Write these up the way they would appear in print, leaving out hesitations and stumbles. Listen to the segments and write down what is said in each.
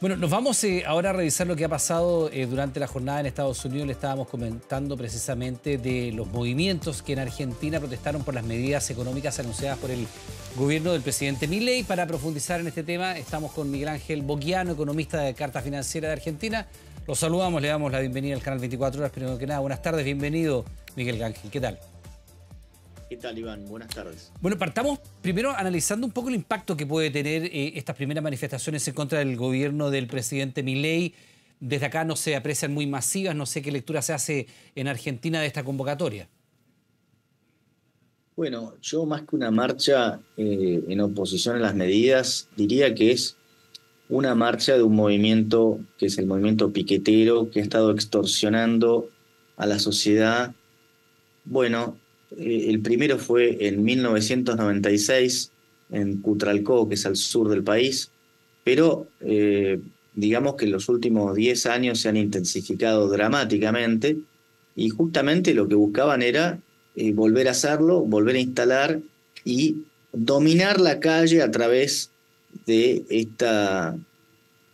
Bueno, nos vamos ahora a revisar lo que ha pasado durante la jornada en Estados Unidos. Le estábamos comentando precisamente de los movimientos que en Argentina protestaron por las medidas económicas anunciadas por el gobierno del presidente Milei. Para profundizar en este tema, estamos con Miguel Ángel Boquiano, economista de Carta Financiera de Argentina. Los saludamos, le damos la bienvenida al canal 24 Horas. Primero que nada, buenas tardes, bienvenido Miguel Ángel, ¿qué tal? ¿Qué tal, Iván? Buenas tardes. Bueno, partamos primero analizando un poco el impacto que puede tener estas primeras manifestaciones en contra del gobierno del presidente Milei. Desde acá no se aprecian muy masivas, no sé qué lectura se hace en Argentina de esta convocatoria. Bueno, yo más que una marcha en oposición a las medidas, diría que es una marcha de un movimiento que es el movimiento piquetero, que ha estado extorsionando a la sociedad. Bueno, el primero fue en 1996 en Cutralcó, que es al sur del país, pero digamos que en los últimos 10 años se han intensificado dramáticamente y justamente lo que buscaban era volver a hacerlo, volver a instalar y dominar la calle a través de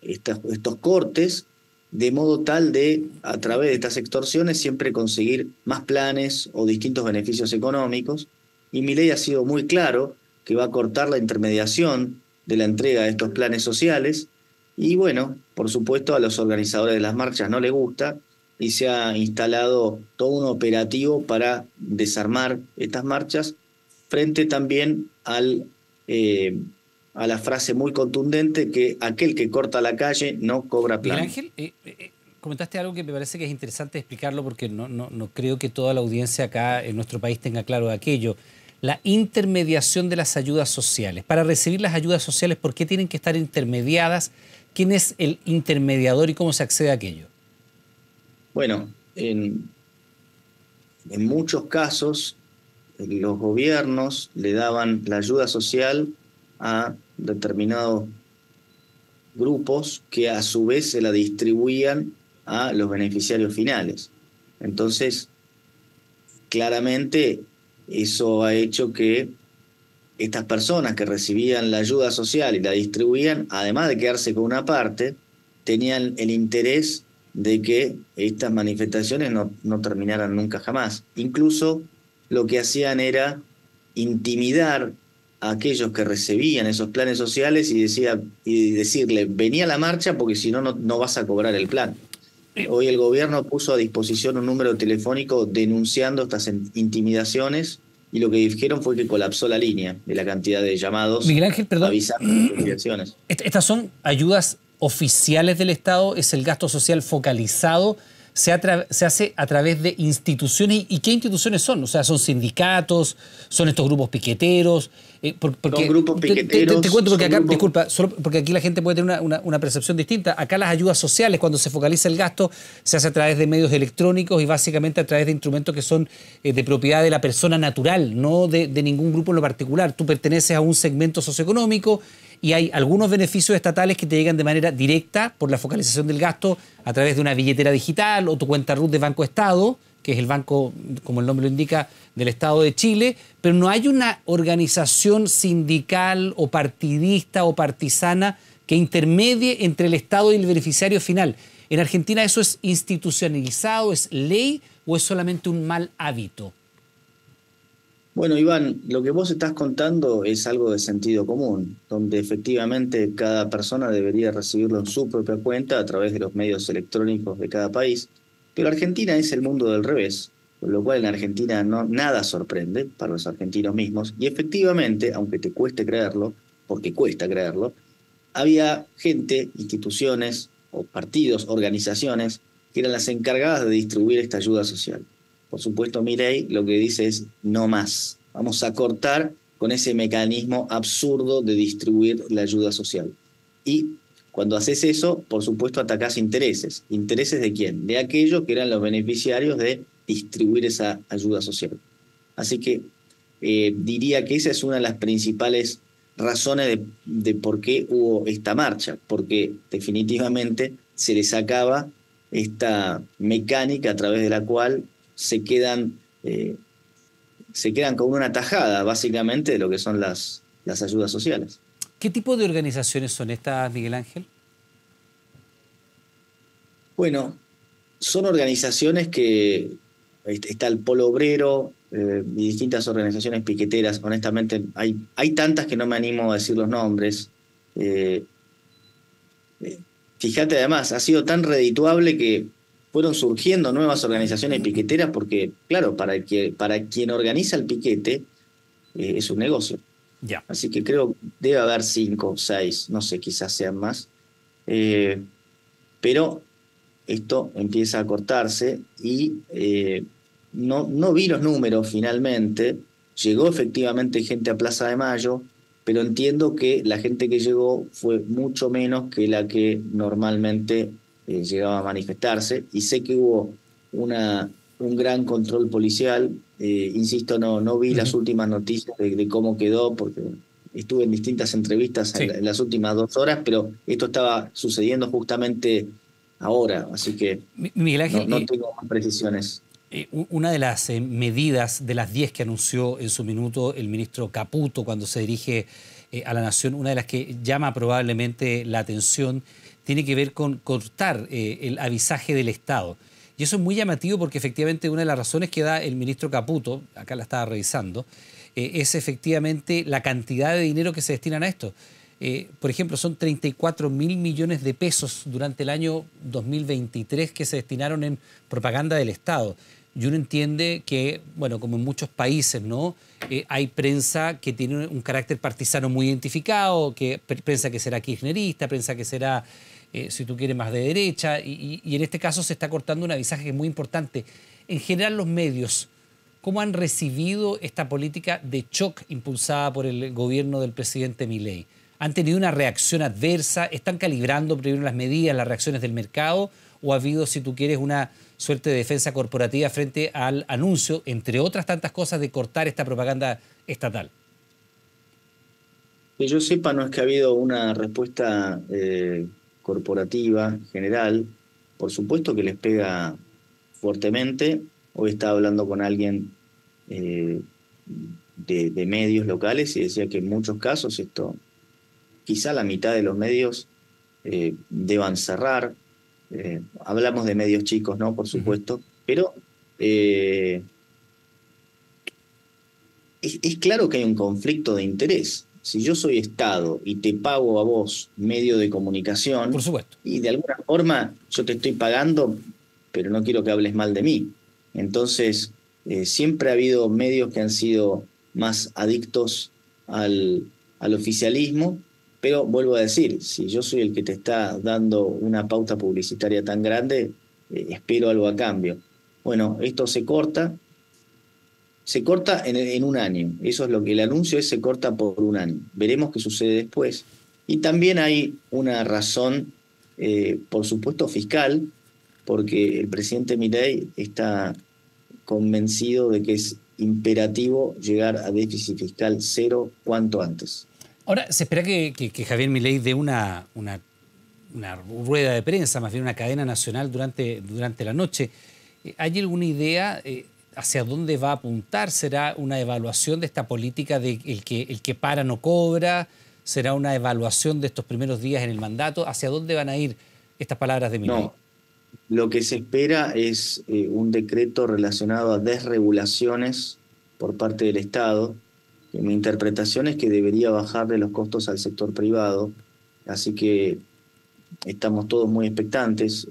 estos cortes, de modo tal de, a través de estas extorsiones, siempre conseguir más planes o distintos beneficios económicos. Y Milei ha sido muy claro que va a cortar la intermediación de la entrega de estos planes sociales. Y bueno, por supuesto a los organizadores de las marchas no les gusta y se ha instalado todo un operativo para desarmar estas marchas, frente también a la frase muy contundente que aquel que corta la calle no cobra plan. Miguel Ángel, comentaste algo que me parece que es interesante explicarlo porque no creo que toda la audiencia acá en nuestro país tenga claro aquello. La intermediación de las ayudas sociales. Para recibir las ayudas sociales, ¿por qué tienen que estar intermediadas? ¿Quién es el intermediador y cómo se accede a aquello? Bueno, en muchos casos los gobiernos le daban la ayuda social a determinados grupos que a su vez se la distribuían a los beneficiarios finales. Entonces, claramente eso ha hecho que estas personas que recibían la ayuda social y la distribuían, además de quedarse con una parte, tenían el interés de que estas manifestaciones no terminaran nunca jamás. Incluso lo que hacían era intimidar a aquellos que recibían esos planes sociales y decirle, vení a la marcha porque si no vas a cobrar el plan. Hoy el gobierno puso a disposición un número telefónico denunciando estas intimidaciones y lo que dijeron fue que colapsó la línea de la cantidad de llamados. Miguel Ángel, perdón. Avisando de intimidaciones. ¿Estas son ayudas oficiales del Estado? ¿Es el gasto social focalizado? ¿Se hace a través de instituciones? ¿Y qué instituciones son? O sea, ¿son sindicatos? ¿Son estos grupos piqueteros? Son grupos piqueteros. Te cuento porque acá, disculpa, solo porque aquí la gente puede tener una percepción distinta. Acá las ayudas sociales, cuando se focaliza el gasto, se hace a través de medios electrónicos y básicamente a través de instrumentos que son de propiedad de la persona natural, no de ningún grupo en lo particular. Tú perteneces a un segmento socioeconómico y hay algunos beneficios estatales que te llegan de manera directa por la focalización del gasto a través de una billetera digital o tu cuenta RUT de Banco Estado, que es el banco, como el nombre lo indica, del Estado de Chile, pero no hay una organización sindical o partidista o partisana que intermedie entre el Estado y el beneficiario final. ¿En Argentina eso es institucionalizado, es ley o es solamente un mal hábito? Bueno, Iván, lo que vos estás contando es algo de sentido común, donde efectivamente cada persona debería recibirlo en su propia cuenta a través de los medios electrónicos de cada país. Pero Argentina es el mundo del revés, con lo cual en Argentina nada sorprende para los argentinos mismos. Y efectivamente, aunque te cueste creerlo, porque cuesta creerlo, había gente, instituciones o partidos, organizaciones, que eran las encargadas de distribuir esta ayuda social. Por supuesto, Milei lo que dice es no más. Vamos a cortar con ese mecanismo absurdo de distribuir la ayuda social. Y cuando haces eso, por supuesto, atacás intereses. ¿Intereses de quién? De aquellos que eran los beneficiarios de distribuir esa ayuda social. Así que diría que esa es una de las principales razones de por qué hubo esta marcha, porque definitivamente se les acaba esta mecánica a través de la cual se quedan con una tajada, básicamente, de lo que son las ayudas sociales. ¿Qué tipo de organizaciones son estas, Miguel Ángel? Bueno, son organizaciones que está el Polo Obrero y distintas organizaciones piqueteras. Honestamente, hay tantas que no me animo a decir los nombres. Eh, eh, Fíjate, además, ha sido tan redituable que fueron surgiendo nuevas organizaciones piqueteras porque, claro, para quien organiza el piquete es un negocio. Ya. Así que creo que debe haber 5 o 6, no sé, quizás sean más. Eh, pero esto empieza a cortarse y no vi los números finalmente. Llegó efectivamente gente a Plaza de Mayo, pero entiendo que la gente que llegó fue mucho menos que la que normalmente llegaba a manifestarse. Y sé que hubo un gran control policial. Insisto, no vi las Ujú. últimas noticias de cómo quedó, porque estuve en distintas entrevistas Sí. en las últimas 2 horas, pero esto estaba sucediendo justamente ahora, así que Miguel Ángel, no tengo más precisiones. una de las medidas de las 10 que anunció en su minuto el ministro Caputo cuando se dirige a la Nación, una de las que llama probablemente la atención, tiene que ver con cortar el avisaje del Estado. Y eso es muy llamativo porque efectivamente una de las razones que da el ministro Caputo, acá la estaba revisando, es efectivamente la cantidad de dinero que se destinan a esto. Por ejemplo, son 34.000 millones de pesos durante el año 2023 que se destinaron en propaganda del Estado. Y uno entiende que, bueno, como en muchos países, ¿no? Hay prensa que tiene un carácter partisano muy identificado, que prensa que será kirchnerista, prensa que será, si tú quieres, más de derecha, y en este caso se está cortando un avisaje que es muy importante. En general, los medios, ¿cómo han recibido esta política de shock impulsada por el gobierno del presidente Milei? ¿Han tenido una reacción adversa? ¿Están calibrando primero las medidas, las reacciones del mercado? ¿O ha habido, si tú quieres, una suerte de defensa corporativa frente al anuncio, entre otras tantas cosas, de cortar esta propaganda estatal? Que yo sepa, no es que ha habido una respuesta corporativa general. Por supuesto que les pega fuertemente. Hoy estaba hablando con alguien eh, de medios locales y decía que en muchos casos esto, quizá la mitad de los medios deban cerrar. Hablamos de medios chicos, ¿no? Por Ujú. supuesto, pero eh, es claro que hay un conflicto de interés. Si yo soy Estado y te pago a vos medio de Por comunicación, supuesto. y de alguna forma yo te estoy pagando, pero no quiero que hables mal de mí. Entonces, siempre ha habido medios que han sido más adictos al oficialismo, pero vuelvo a decir, si yo soy el que te está dando una pauta publicitaria tan grande, espero algo a cambio. Bueno, esto se corta en un año. Eso es lo que el anuncio es, se corta por un año. Veremos qué sucede después. Y también hay una razón, por supuesto, fiscal, porque el presidente Milei está convencido de que es imperativo llegar a déficit fiscal cero cuanto antes. Ahora, se espera que Javier Milei dé una rueda de prensa, más bien una cadena nacional durante la noche. ¿Hay alguna idea hacia dónde va a apuntar? ¿Será una evaluación de esta política de el que para no cobra? ¿Será una evaluación de estos primeros días en el mandato? ¿Hacia dónde van a ir estas palabras de Milei? No, lo que se espera es un decreto relacionado a desregulaciones por parte del Estado. Mi interpretación es que debería bajarle los costos al sector privado, así que estamos todos muy expectantes.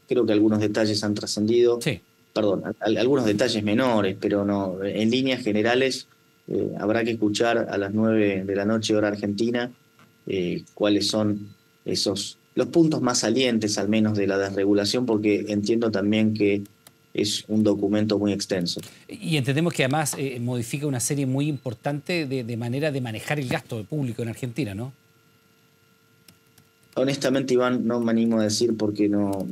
Creo que algunos detalles han trascendido, Sí. perdón, algunos detalles menores, pero no, en líneas generales habrá que escuchar a las 9 de la noche hora argentina cuáles son los puntos más salientes al menos de la desregulación, porque entiendo también que es un documento muy extenso. Y entendemos que además modifica una serie muy importante de manera de manejar el gasto público en Argentina, ¿no? Honestamente, Iván, no me animo a decir porque no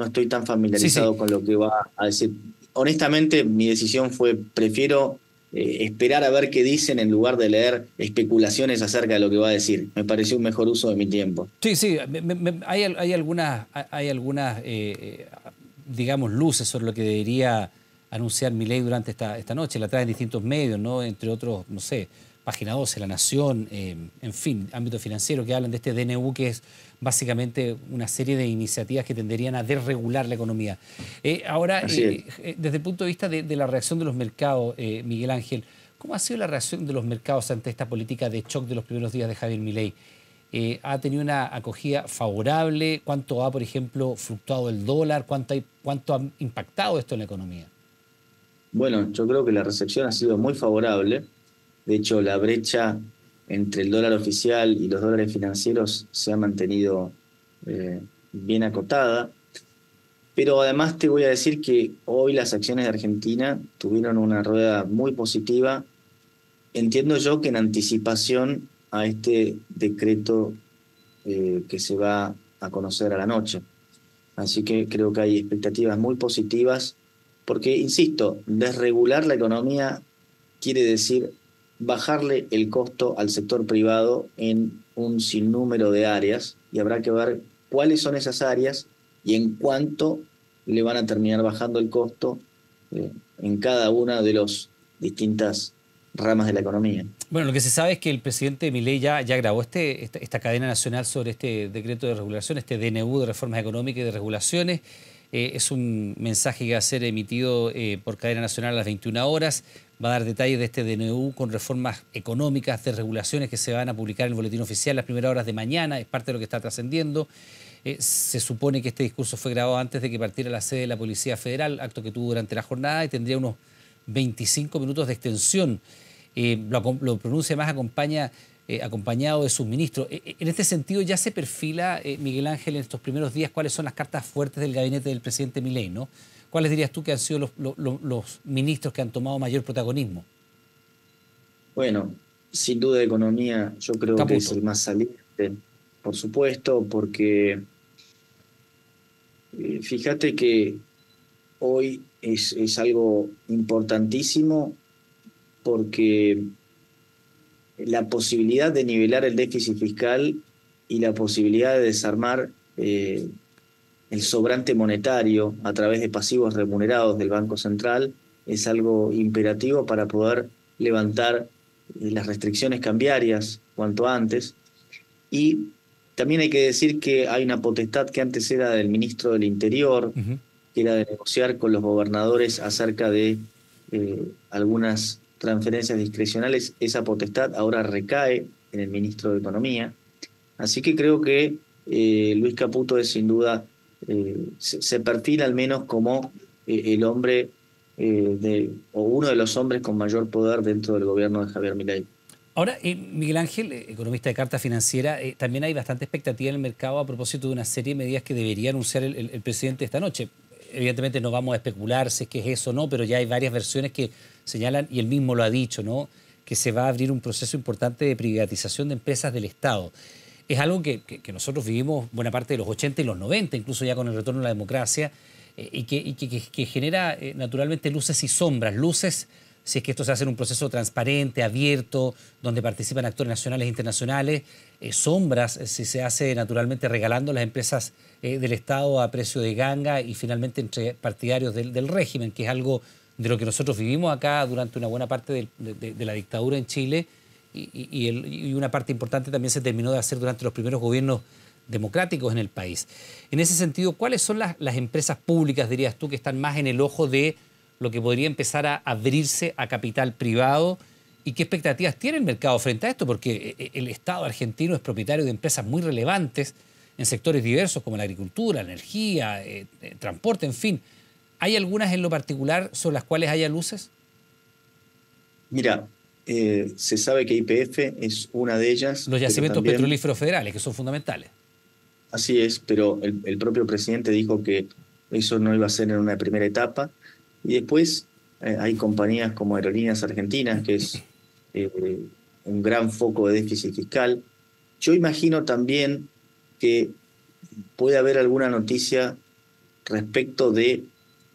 estoy tan Sí, sí. familiarizado con lo que va a decir. Honestamente, mi decisión fue, prefiero esperar a ver qué dicen en lugar de leer especulaciones acerca de lo que va a decir. Me pareció un mejor uso de mi tiempo. Sí, sí, hay algunas digamos, luces sobre lo que debería anunciar Milei durante esta noche. La traen distintos medios, ¿no? Entre otros, no sé, Página 12, La Nación, en fin, ámbito financiero, que hablan de este DNU que es básicamente una serie de iniciativas que tenderían a desregular la economía. Ahora, Así es. desde el punto de vista de la reacción de los mercados, Miguel Ángel, ¿cómo ha sido la reacción de los mercados ante esta política de shock de los primeros días de Javier Milei? ¿Ha tenido una acogida favorable? ¿Cuánto ha, por ejemplo, fluctuado el dólar? ¿Cuánto ha impactado esto en la economía? Bueno, yo creo que la recepción ha sido muy favorable. De hecho, la brecha entre el dólar oficial y los dólares financieros se ha mantenido bien acotada. Pero además te voy a decir que hoy las acciones de Argentina tuvieron una rueda muy positiva. Entiendo yo que en anticipación a este decreto que se va a conocer a la noche. Así que creo que hay expectativas muy positivas, porque, insisto, desregular la economía quiere decir bajarle el costo al sector privado en un sinnúmero de áreas, y habrá que ver cuáles son esas áreas y en cuánto le van a terminar bajando el costo en cada una de las distintas ramas de la economía. Bueno, lo que se sabe es que el presidente Milei ya grabó esta cadena nacional sobre este decreto de regulación, este DNU de reformas económicas y de regulaciones. Es un mensaje que va a ser emitido por cadena nacional a las 21 horas. Va a dar detalles de este DNU con reformas económicas de regulaciones que se van a publicar en el boletín oficial las primeras horas de mañana. Es parte de lo que está trascendiendo. Se supone que este discurso fue grabado antes de que partiera la sede de la Policía Federal, acto que tuvo durante la jornada, y tendría unos 25 minutos de extensión. Lo pronuncia más acompañado de sus ministros. En este sentido, ya se perfila, Miguel Ángel, en estos primeros días, cuáles son las cartas fuertes del gabinete del presidente Milei, ¿no? ¿Cuáles dirías tú que han sido los ministros que han tomado mayor protagonismo? Bueno, sin duda economía yo creo que es Caputo. el más saliente, por supuesto, porque fíjate que hoy es algo importantísimo, porque la posibilidad de nivelar el déficit fiscal y la posibilidad de desarmar el sobrante monetario a través de pasivos remunerados del Banco Central es algo imperativo para poder levantar las restricciones cambiarias cuanto antes. Y también hay que decir que hay una potestad que antes era del ministro del Interior, Ujú. que era de negociar con los gobernadores acerca de algunas transferencias discrecionales. Esa potestad ahora recae en el ministro de Economía. Así que creo que Luis Caputo es sin duda, se perfila al menos como el hombre o uno de los hombres con mayor poder dentro del gobierno de Javier Milei. Ahora, Miguel Ángel, economista de carta financiera, también hay bastante expectativa en el mercado a propósito de una serie de medidas que debería anunciar el presidente esta noche. Evidentemente no vamos a especular si es que es eso o no, pero ya hay varias versiones que señalan, y él mismo lo ha dicho, ¿no?, que se va a abrir un proceso importante de privatización de empresas del Estado. Es algo que nosotros vivimos buena parte de los 80 y los 90, incluso ya con el retorno a la democracia, y que genera naturalmente luces y sombras. Luces si es que esto se hace en un proceso transparente, abierto, donde participan actores nacionales e internacionales. Sombras si se hace naturalmente regalando las empresas del Estado a precio de ganga, y finalmente entre partidarios del régimen, que es algo de lo que nosotros vivimos acá durante una buena parte de la dictadura en Chile, y una parte importante también se terminó de hacer durante los primeros gobiernos democráticos en el país. En ese sentido, ¿cuáles son las empresas públicas, dirías tú, que están más en el ojo de lo que podría empezar a abrirse a capital privado? ¿Y qué expectativas tiene el mercado frente a esto? Porque el Estado argentino es propietario de empresas muy relevantes en sectores diversos como la agricultura, la energía, transporte, en fin. ¿Hay algunas en lo particular sobre las cuales haya luces? Mira, se sabe que YPF es una de ellas, Los pero yacimientos también, petrolíferos federales, que son fundamentales. así es, pero el propio presidente dijo que eso no iba a ser en una primera etapa. Y después hay compañías como Aerolíneas Argentinas, que es eh, un gran foco de déficit fiscal. Yo imagino también que puede haber alguna noticia respecto de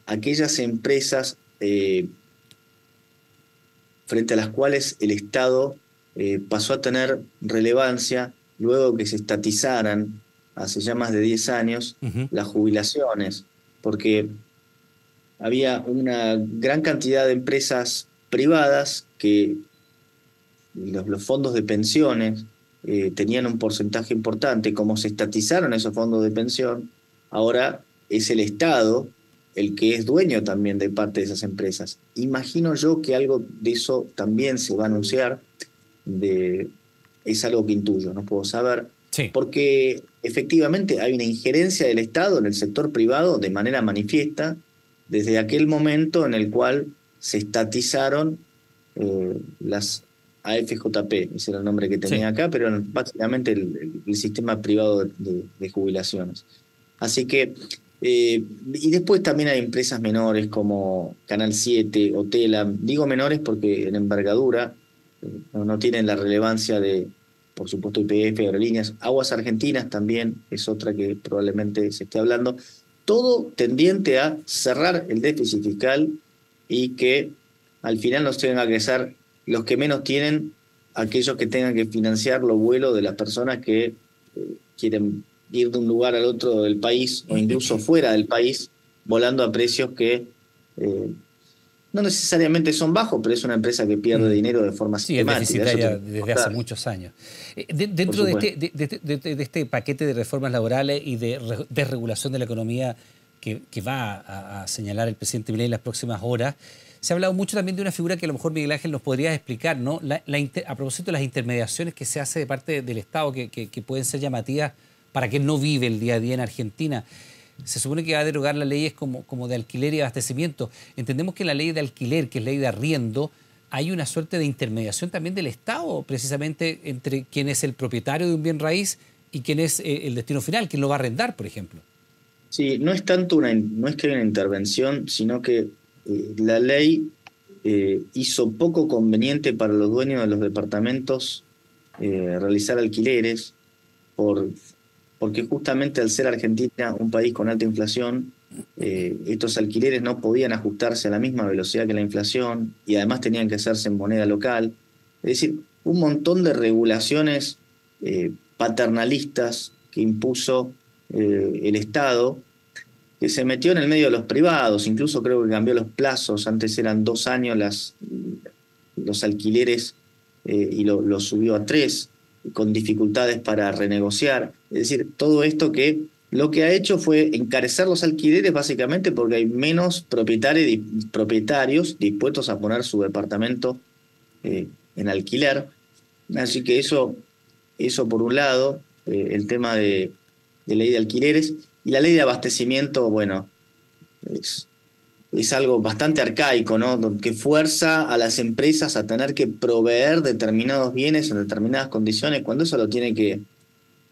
aquellas empresas frente a las cuales el Estado pasó a tener relevancia luego que se estatizaran hace ya más de 10 años Ujú. las jubilaciones, porque había una gran cantidad de empresas privadas que los fondos de pensiones tenían un porcentaje importante, como se estatizaron esos fondos de pensión, ahora es el Estado el que es dueño también de parte de esas empresas. Imagino yo que algo de eso también se va a anunciar, es algo que intuyo, no puedo saber, Sí. porque efectivamente hay una injerencia del Estado en el sector privado de manera manifiesta desde aquel momento en el cual se estatizaron las AFJP, ese era el nombre que Sí. tenía acá, pero básicamente el sistema privado de jubilaciones. Así que, y después también hay empresas menores como Canal 7 o Telam, digo menores porque en envergadura no tienen la relevancia de, por supuesto, YPF, Aerolíneas, Aguas Argentinas también es otra que probablemente se esté hablando, todo tendiente a cerrar el déficit fiscal y que al final nos tengan que ser los que menos tienen, aquellos que tengan que financiar los vuelos de las personas que quieren ir de un lugar al otro del país o incluso fuera del país, volando a precios que no necesariamente son bajos, pero es una empresa que pierde Mm. dinero de forma Sí, es sistemática. Eso deficitaria tenemos que desde hace contar, muchos años. por Dentro de supuesto. de este paquete de reformas laborales y de desregulación de la economía que va a señalar el presidente Milei en las próximas horas, se ha hablado mucho también de una figura que a lo mejor Miguel Ángel nos podría explicar, ¿no? A propósito de las intermediaciones que se hace de parte del Estado, que pueden ser llamativas para quien no vive el día a día en Argentina. Se supone que va a derogar las leyes como de alquiler y abastecimiento. Entendemos que en la ley de alquiler, que es ley de arriendo, hay una suerte de intermediación también del Estado, precisamente entre quien es el propietario de un bien raíz y quien es el destino final, quien lo va a arrendar, por ejemplo. Sí, no es tanto no es que hay una intervención, sino que la ley hizo poco conveniente para los dueños de los departamentos realizar alquileres por, porque justamente al ser Argentina un país con alta inflación, estos alquileres no podían ajustarse a la misma velocidad que la inflación y además tenían que hacerse en moneda local. Es decir, un montón de regulaciones paternalistas que impuso el Estado, que se metió en el medio de los privados, incluso creo que cambió los plazos, antes eran 2 años los alquileres y lo subió a 3, con dificultades para renegociar. Es decir, todo esto que lo que ha hecho fue encarecer los alquileres básicamente porque hay menos propietarios dispuestos a poner su departamento en alquiler. Así que eso por un lado, el tema de ley de alquileres y la ley de abastecimiento, bueno, es, es algo bastante arcaico, ¿no? Que fuerza a las empresas a tener que proveer determinados bienes en determinadas condiciones, cuando eso lo tiene que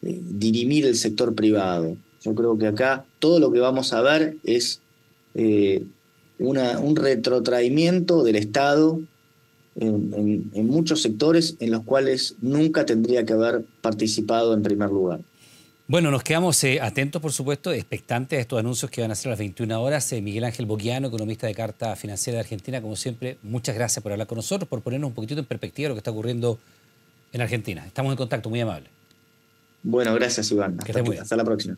dirimir el sector privado. Yo creo que acá todo lo que vamos a ver es eh, un retrotraimiento del Estado en muchos sectores en los cuales nunca tendría que haber participado en primer lugar. Bueno, nos quedamos atentos, por supuesto, expectantes a estos anuncios que van a ser a las 21 horas. Miguel Ángel Boquiano, economista de Carta Financiera de Argentina, como siempre, muchas gracias por hablar con nosotros, por ponernos un poquitito en perspectiva lo que está ocurriendo en Argentina. Estamos en contacto, muy amable. Bueno, gracias Iván. Que esté muy bien. Hasta la próxima.